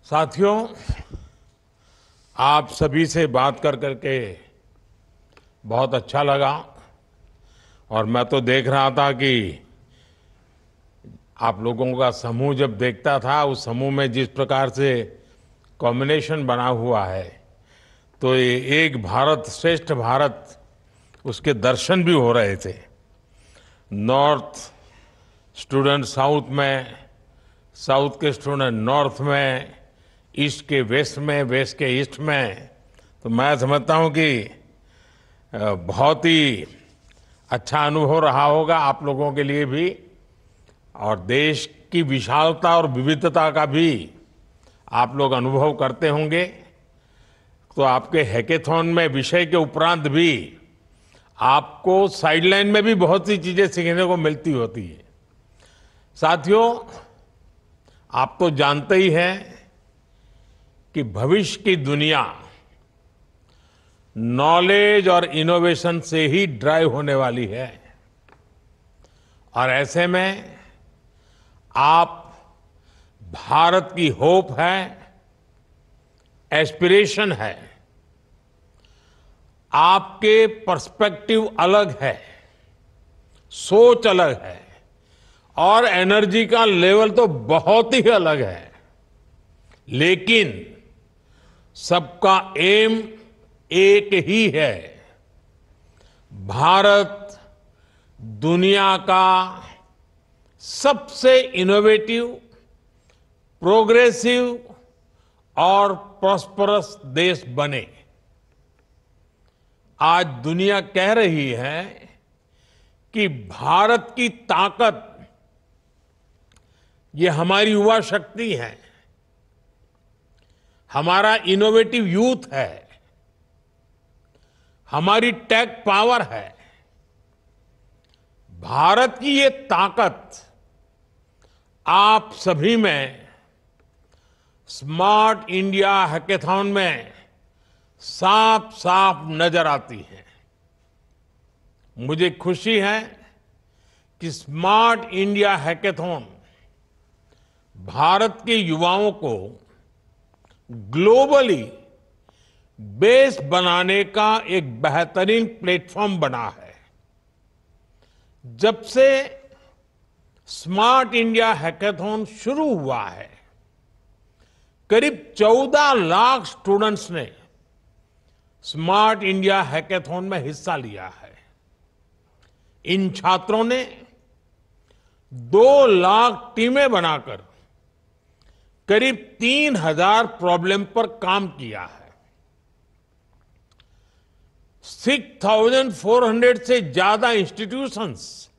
साथियों, आप सभी से बात कर करके बहुत अच्छा लगा। और मैं तो देख रहा था कि आप लोगों का समूह जब देखता था, उस समूह में जिस प्रकार से कॉम्बिनेशन बना हुआ है, तो ये एक भारत श्रेष्ठ भारत, उसके दर्शन भी हो रहे थे। नॉर्थ स्टूडेंट साउथ में, साउथ के स्टूडेंट नॉर्थ में, ईस्ट के वेस्ट में, वेस्ट के ईस्ट में। तो मैं समझता हूं कि बहुत ही अच्छा अनुभव रहा होगा आप लोगों के लिए भी, और देश की विशालता और विविधता का भी आप लोग अनुभव करते होंगे। तो आपके हैकेथॉन में विषय के उपरांत भी आपको साइडलाइन में भी बहुत सी चीजें सीखने को मिलती होती है। साथियों, आप तो जानते ही हैं कि भविष्य की दुनिया नॉलेज और इनोवेशन से ही ड्राइव होने वाली है। और ऐसे में आप भारत की होप है, एस्पिरेशन है, आपके पर्सपेक्टिव अलग है, सोच अलग है, और एनर्जी का लेवल तो बहुत ही अलग है। लेकिन सबका एम एक ही है। भारत दुनिया का सबसे इनोवेटिव, प्रोग्रेसिव और प्रॉस्परस देश बने। आज दुनिया कह रही है कि भारत की ताकत ये हमारी युवा शक्ति है, हमारा इनोवेटिव यूथ है, हमारी टेक पावर है। भारत की ये ताकत आप सभी में स्मार्ट इंडिया हैकेथॉन में साफ साफ नजर आती है। मुझे खुशी है कि स्मार्ट इंडिया हैकेथॉन भारत के युवाओं को ग्लोबली बेस बनाने का एक बेहतरीन प्लेटफॉर्म बना है। जब से स्मार्ट इंडिया हैकेथॉन शुरू हुआ है, करीब 14 लाख स्टूडेंट्स ने स्मार्ट इंडिया हैकेथॉन में हिस्सा लिया है। इन छात्रों ने 2 लाख टीमें बनाकर करीब 3000 प्रॉब्लम पर काम किया है। 6400 से ज्यादा इंस्टीट्यूशंस,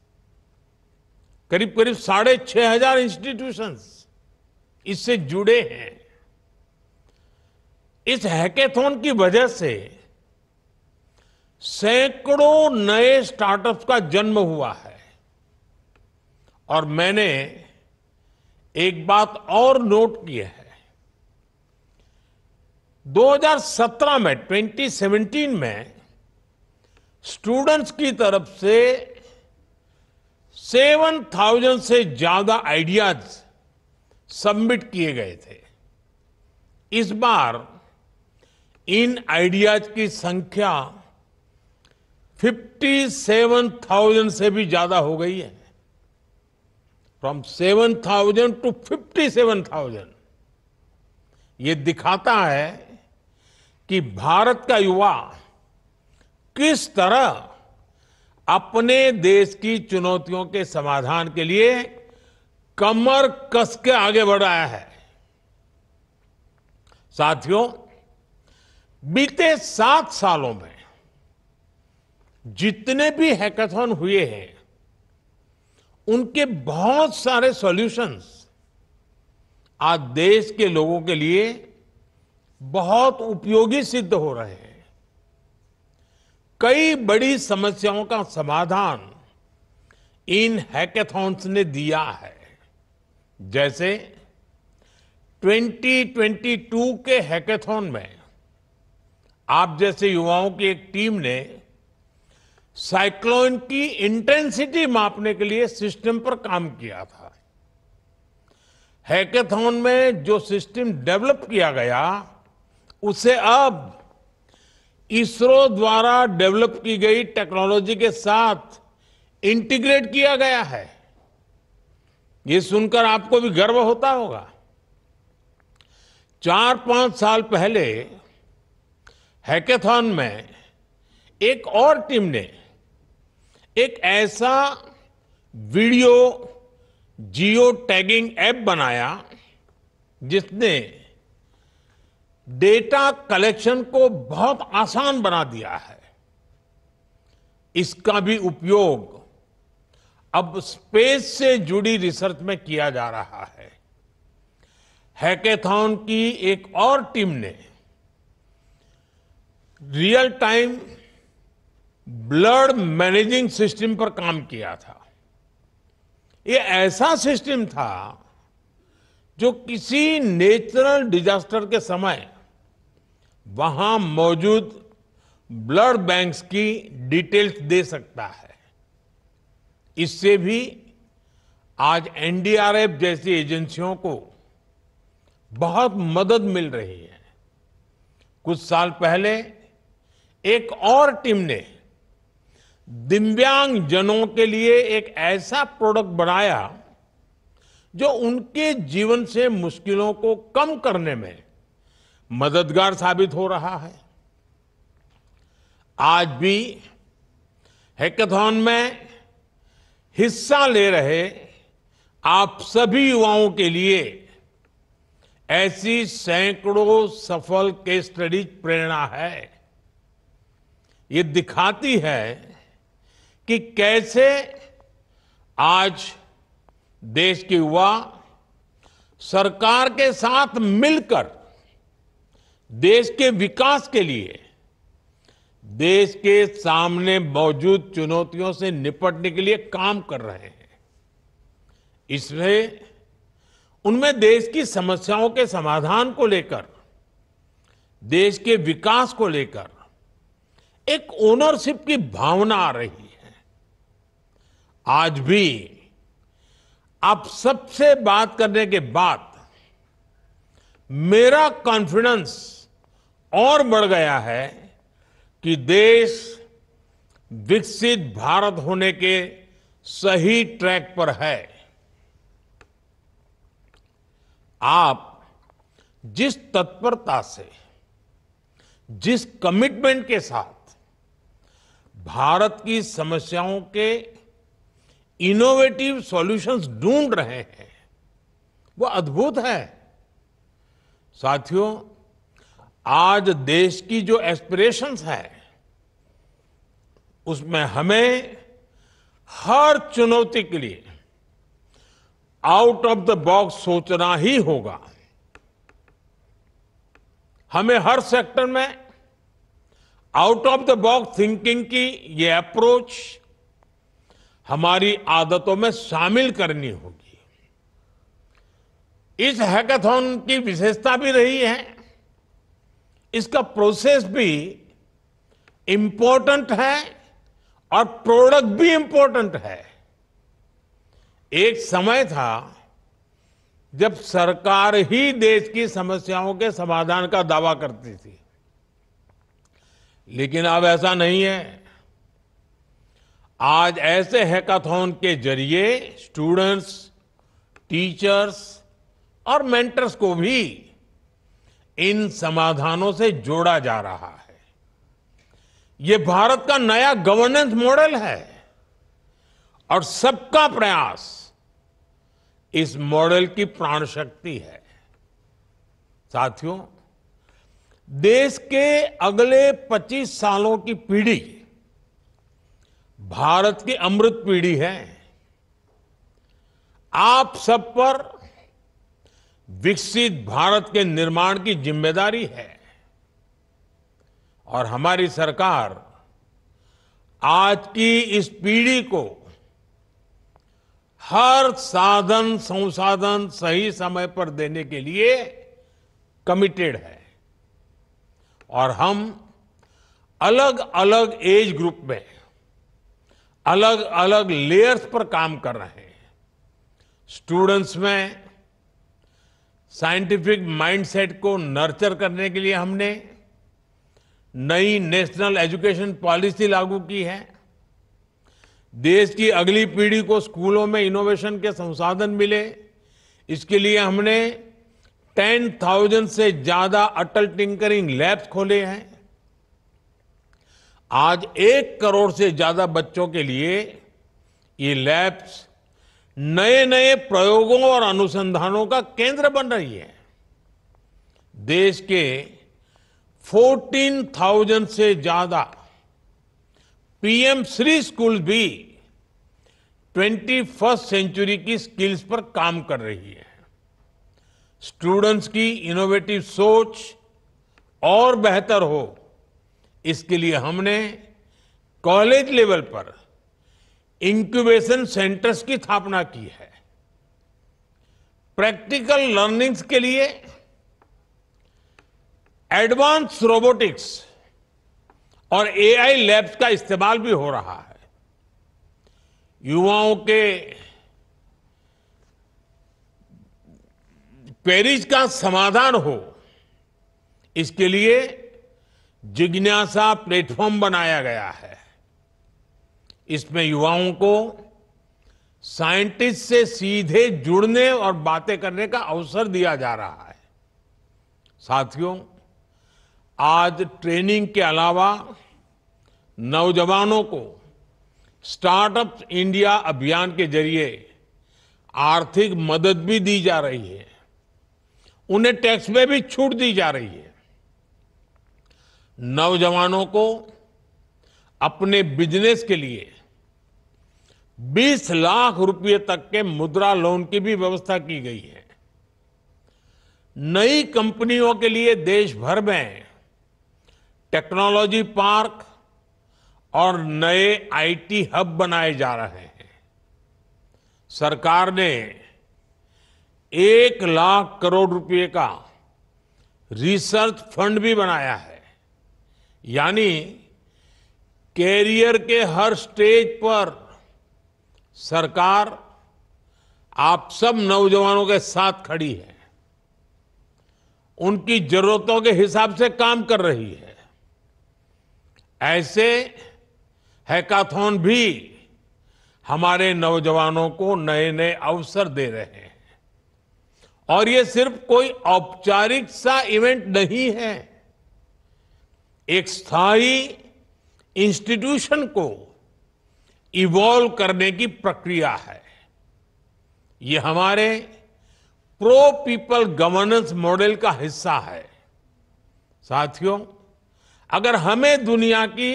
करीब करीब 6500 इंस्टीट्यूशंस इससे जुड़े हैं। इस हैकेथॉन की वजह से सैकड़ों नए स्टार्टअप्स का जन्म हुआ है। और मैंने एक बात और नोट की है। 2017 में, 2017 में स्टूडेंट्स की तरफ से 7000 से ज्यादा आइडियाज सबमिट किए गए थे। इस बार इन आइडियाज की संख्या 57,000 से भी ज्यादा हो गई है। From 7,000 to 57,000। ये दिखाता है कि भारत का युवा किस तरह अपने देश की चुनौतियों के समाधान के लिए कमर कस के आगे बढ़ रहा है। साथियों, बीते 7 सालों में जितने भी हैकेथॉन हुए हैं, उनके बहुत सारे सॉल्यूशंस आज देश के लोगों के लिए बहुत उपयोगी सिद्ध हो रहे हैं। कई बड़ी समस्याओं का समाधान इन हैकेथॉन्स ने दिया है। जैसे 2022 के हैकेथॉन में आप जैसे युवाओं की एक टीम ने साइक्लोन की इंटेंसिटी मापने के लिए सिस्टम पर काम किया था। हैकेथॉन में जो सिस्टम डेवलप किया गया उसे अब इसरो द्वारा डेवलप की गई टेक्नोलॉजी के साथ इंटीग्रेट किया गया है। ये सुनकर आपको भी गर्व होता होगा। 4-5 साल पहले हैकेथॉन में एक और टीम ने एक ऐसा वीडियो जियो टैगिंग ऐप बनाया जिसने डेटा कलेक्शन को बहुत आसान बना दिया है। इसका भी उपयोग अब स्पेस से जुड़ी रिसर्च में किया जा रहा है। हैकेथॉन की एक और टीम ने real time blood managing system पर काम किया था। ये ऐसा सिस्टम था जो किसी नेचुरल डिजास्टर के समय वहां मौजूद ब्लड बैंक्स की डिटेल्स दे सकता है। इससे भी आज एनडीआरएफ जैसी एजेंसियों को बहुत मदद मिल रही है। कुछ साल पहले एक और टीम ने दिव्यांग जनों के लिए एक ऐसा प्रोडक्ट बनाया जो उनके जीवन से मुश्किलों को कम करने में मददगार साबित हो रहा है। आज भी हैकेथॉन में हिस्सा ले रहे आप सभी युवाओं के लिए ऐसी सैकड़ों सफल केस स्टडीज प्रेरणा है। ये दिखाती है कि कैसे आज देश के युवा सरकार के साथ मिलकर देश के विकास के लिए देश के सामने मौजूद चुनौतियों से निपटने के लिए काम कर रहे हैं। इसलिए उनमें देश की समस्याओं के समाधान को लेकर, देश के विकास को लेकर एक ओनरशिप की भावना आ रही है। आज भी आप सबसे बात करने के बाद मेरा कॉन्फिडेंस और बढ़ गया है कि देश विकसित भारत होने के सही ट्रैक पर है। आप जिस तत्परता से, जिस कमिटमेंट के साथ भारत की समस्याओं के इनोवेटिव सॉल्यूशंस ढूंढ रहे हैं, वो अद्भुत है। साथियों, आज देश की जो एस्पिरेशंस है उसमें हमें हर चुनौती के लिए आउट ऑफ द बॉक्स सोचना ही होगा। हमें हर सेक्टर में out of the box thinking की ये अप्रोच हमारी आदतों में शामिल करनी होगी। इस हैकाथॉन की विशेषता भी रही है, इसका प्रोसेस भी इंपॉर्टेंट है और प्रोडक्ट भी इंपॉर्टेंट है। एक समय था जब सरकार ही देश की समस्याओं के समाधान का दावा करती थी, लेकिन अब ऐसा नहीं है। आज ऐसे हैकाथॉन के जरिए स्टूडेंट्स, टीचर्स और मेंटर्स को भी इन समाधानों से जोड़ा जा रहा है। ये भारत का नया गवर्नेंस मॉडल है और सबका प्रयास इस मॉडल की प्राण शक्ति है। साथियों, देश के अगले 25 सालों की पीढ़ी भारत की अमृत पीढ़ी है। आप सब पर विकसित भारत के निर्माण की जिम्मेदारी है और हमारी सरकार आज की इस पीढ़ी को हर साधन संसाधन सही समय पर देने के लिए कमिटेड है और हम अलग अलग एज ग्रुप में अलग अलग लेयर्स पर काम कर रहे हैं। स्टूडेंट्स में, साइंटिफिक माइंडसेट को नर्चर करने के लिए हमने नई नेशनल एजुकेशन पॉलिसी लागू की है। देश की अगली पीढ़ी को स्कूलों में इनोवेशन के संसाधन मिले, इसके लिए हमने 10,000 से ज्यादा अटल टिंकरिंग लैब्स खोले हैं। आज 1 करोड़ से ज्यादा बच्चों के लिए ये लैब्स नए नए प्रयोगों और अनुसंधानों का केंद्र बन रही है। देश के 14,000 से ज्यादा पीएम श्री स्कूल भी 21st सेंचुरी की स्किल्स पर काम कर रही है। स्टूडेंट्स की इनोवेटिव सोच और बेहतर हो, इसके लिए हमने कॉलेज लेवल पर इंक्यूबेशन सेंटर्स की स्थापना की है। प्रैक्टिकल लर्निंग्स के लिए एडवांस रोबोटिक्स और एआई लैब्स का इस्तेमाल भी हो रहा है। युवाओं के क्वेरीज का समाधान हो, इसके लिए जिज्ञासा प्लेटफॉर्म बनाया गया है। इसमें युवाओं को साइंटिस्ट से सीधे जुड़ने और बातें करने का अवसर दिया जा रहा है। साथियों, आज ट्रेनिंग के अलावा नौजवानों को स्टार्टअप इंडिया अभियान के जरिए आर्थिक मदद भी दी जा रही है। उन्हें टैक्स में भी छूट दी जा रही है। नौजवानों को अपने बिजनेस के लिए 20 लाख रुपए तक के मुद्रा लोन की भी व्यवस्था की गई है। नई कंपनियों के लिए देश भर में टेक्नोलॉजी पार्क और नए आईटी हब बनाए जा रहे हैं। सरकार ने 1 लाख करोड़ रुपए का रिसर्च फंड भी बनाया है। यानी कैरियर के हर स्टेज पर सरकार आप सब नौजवानों के साथ खड़ी है, उनकी जरूरतों के हिसाब से काम कर रही है। ऐसे हैकाथॉन भी हमारे नौजवानों को नए नए अवसर दे रहे हैं। और ये सिर्फ कोई औपचारिक सा इवेंट नहीं है, एक स्थायी इंस्टीट्यूशन को इवॉल्व करने की प्रक्रिया है। ये हमारे प्रो पीपल गवर्नेंस मॉडल का हिस्सा है। साथियों, अगर हमें दुनिया की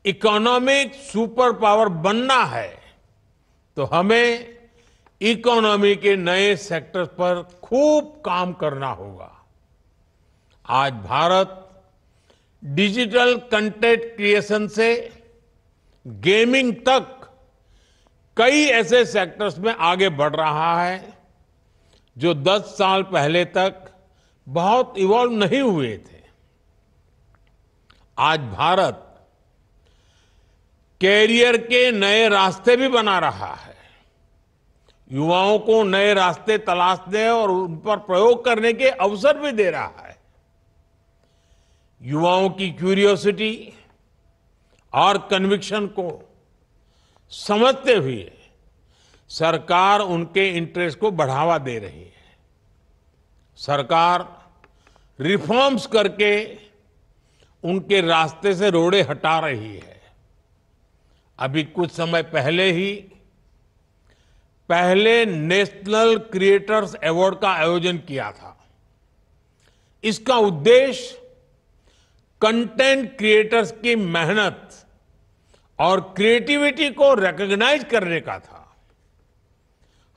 इकोनॉमिक सुपर पावर बनना है तो हमें इकोनॉमी के नए सेक्टर्स पर खूब काम करना होगा। आज भारत डिजिटल कंटेंट क्रिएशन से गेमिंग तक कई ऐसे सेक्टर्स में आगे बढ़ रहा है जो 10 साल पहले तक बहुत इवॉल्व नहीं हुए थे। आज भारत कैरियर के नए रास्ते भी बना रहा है, युवाओं को नए रास्ते तलाशने और उन पर प्रयोग करने के अवसर भी दे रहा है। युवाओं की क्यूरियोसिटी और कन्विक्शन को समझते हुए सरकार उनके इंटरेस्ट को बढ़ावा दे रही है। सरकार रिफॉर्म्स करके उनके रास्ते से रोड़े हटा रही है। अभी कुछ समय पहले ही पहले नेशनल क्रिएटर्स अवार्ड का आयोजन किया था। इसका उद्देश्य कंटेंट क्रिएटर्स की मेहनत और क्रिएटिविटी को रिकॉग्नाइज करने का था।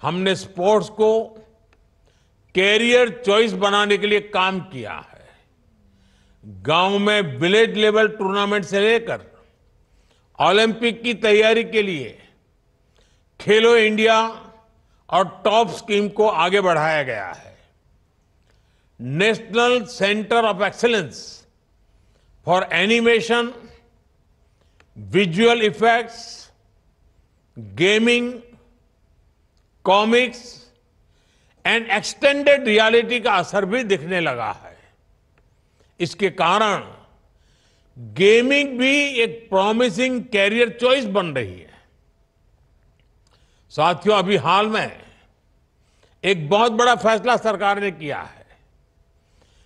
हमने स्पोर्ट्स को कैरियर चॉइस बनाने के लिए काम किया है। गांव में विलेज लेवल टूर्नामेंट से लेकर ओलंपिक की तैयारी के लिए खेलो इंडिया और टॉप स्कीम को आगे बढ़ाया गया है। National centre of excellence for animation, visual effects, gaming, comics, and extended reality का असर भी दिखने लगा है। इसके कारण गेमिंग भी एक प्रॉमिसिंग कैरियर चॉइस बन रही है। साथियों, अभी हाल में एक बहुत बड़ा फैसला सरकार ने किया है।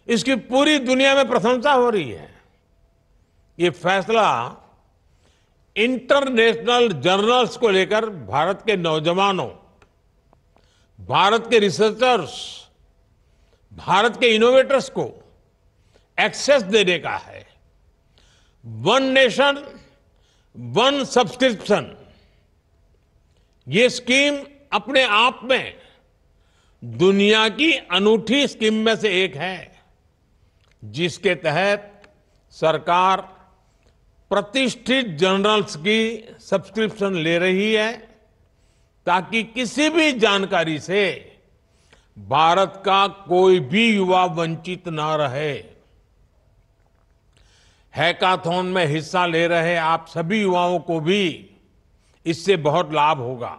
इसकी पूरी दुनिया में प्रशंसा हो रही है। ये फैसला इंटरनेशनल जर्नल्स को लेकर भारत के नौजवानों, भारत के रिसर्चर्स, भारत के इनोवेटर्स को एक्सेस देने का है। वन नेशन वन सब्सक्रिप्शन, ये स्कीम अपने आप में दुनिया की अनूठी स्कीम में से एक है, जिसके तहत सरकार प्रतिष्ठित जर्नल्स की सब्सक्रिप्शन ले रही है, ताकि किसी भी जानकारी से भारत का कोई भी युवा वंचित ना रहे। हैकाथॉन में हिस्सा ले रहे आप सभी युवाओं को भी इससे बहुत लाभ होगा।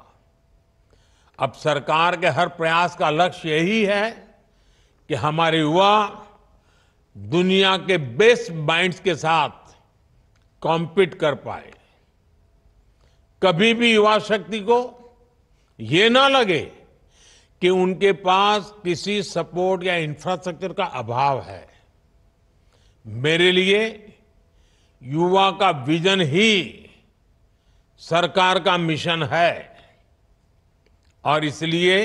अब सरकार के हर प्रयास का लक्ष्य यही है कि हमारे युवा दुनिया के बेस्ट माइंड्स के साथ कॉम्पीट कर पाए। कभी भी युवा शक्ति को ये ना लगे कि उनके पास किसी सपोर्ट या इंफ्रास्ट्रक्चर का अभाव है। मेरे लिए युवा का विजन ही सरकार का मिशन है, और इसलिए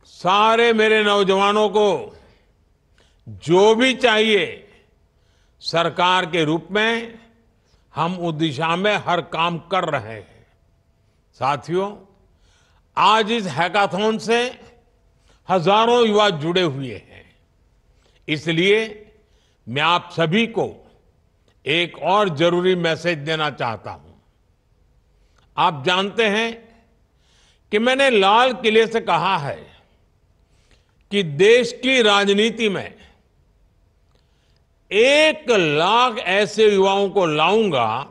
सारे मेरे नौजवानों को जो भी चाहिए, सरकार के रूप में हम उस दिशा में हर काम कर रहे हैं। साथियों, आज इस हैकाथॉन से हजारों युवा जुड़े हुए हैं। इसलिए मैं आप सभी को एक और जरूरी मैसेज देना चाहता हूं। आप जानते हैं कि मैंने लाल किले से कहा है कि देश की राजनीति में 1 लाख ऐसे युवाओं को लाऊंगा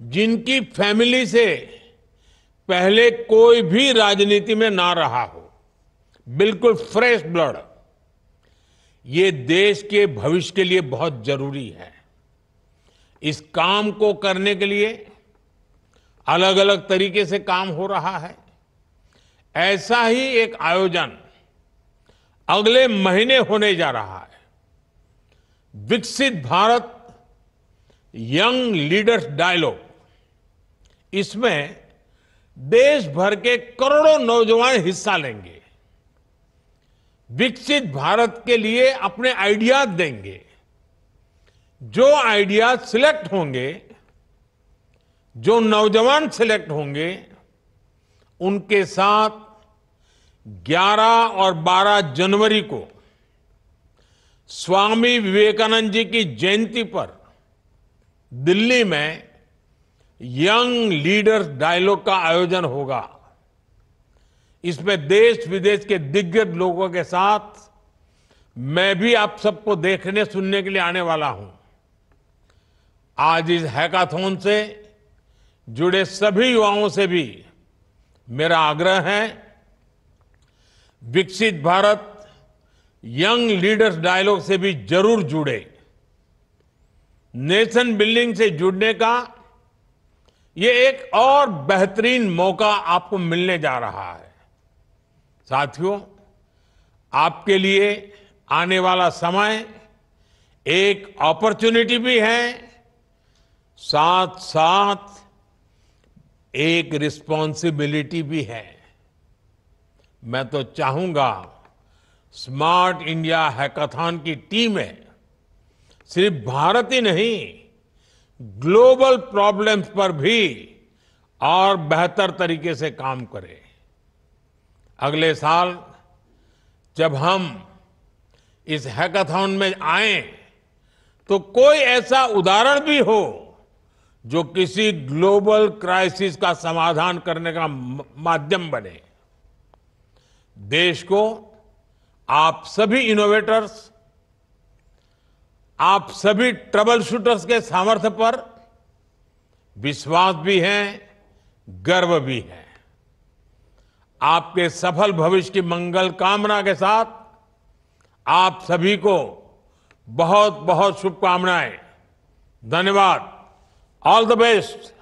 जिनकी फैमिली से पहले कोई भी राजनीति में ना रहा हो, बिल्कुल फ्रेश ब्लड। ये देश के भविष्य के लिए बहुत जरूरी है। इस काम को करने के लिए अलग अलग तरीके से काम हो रहा है। ऐसा ही एक आयोजन अगले महीने होने जा रहा है। विकसित भारत यंग लीडर्स डायलॉग। इसमें देश भर के करोड़ों नौजवान हिस्सा लेंगे, विकसित भारत के लिए अपने आइडियाज देंगे। जो आइडियाज सिलेक्ट होंगे, जो नौजवान सिलेक्ट होंगे, उनके साथ 11 और 12 जनवरी को स्वामी विवेकानंद जी की जयंती पर दिल्ली में यंग लीडर्स डायलॉग का आयोजन होगा। इसमें देश विदेश के दिग्गज लोगों के साथ मैं भी आप सबको देखने सुनने के लिए आने वाला हूं। आज इस हैकाथॉन से जुड़े सभी युवाओं से भी मेरा आग्रह है, विकसित भारत यंग लीडर्स डायलॉग से भी जरूर जुड़े। नेशन बिल्डिंग से जुड़ने का ये एक और बेहतरीन मौका आपको मिलने जा रहा है। साथियों, आपके लिए आने वाला समय एक अपॉर्चुनिटी भी है, साथ साथ एक रिस्पॉन्सिबिलिटी भी है। मैं तो चाहूंगा स्मार्ट इंडिया हैकाथॉन की टीमें सिर्फ भारत ही नहीं, ग्लोबल प्रॉब्लम्स पर भी और बेहतर तरीके से काम करें। अगले साल जब हम इस हैकाथॉन में आए तो कोई ऐसा उदाहरण भी हो जो किसी ग्लोबल क्राइसिस का समाधान करने का माध्यम बने। देश को आप सभी इनोवेटर्स, आप सभी ट्रबल शूटर्स के सामर्थ्य पर विश्वास भी है, गर्व भी है। आपके सफल भविष्य की मंगल कामना के साथ आप सभी को बहुत बहुत शुभकामनाएं। धन्यवाद। All the best.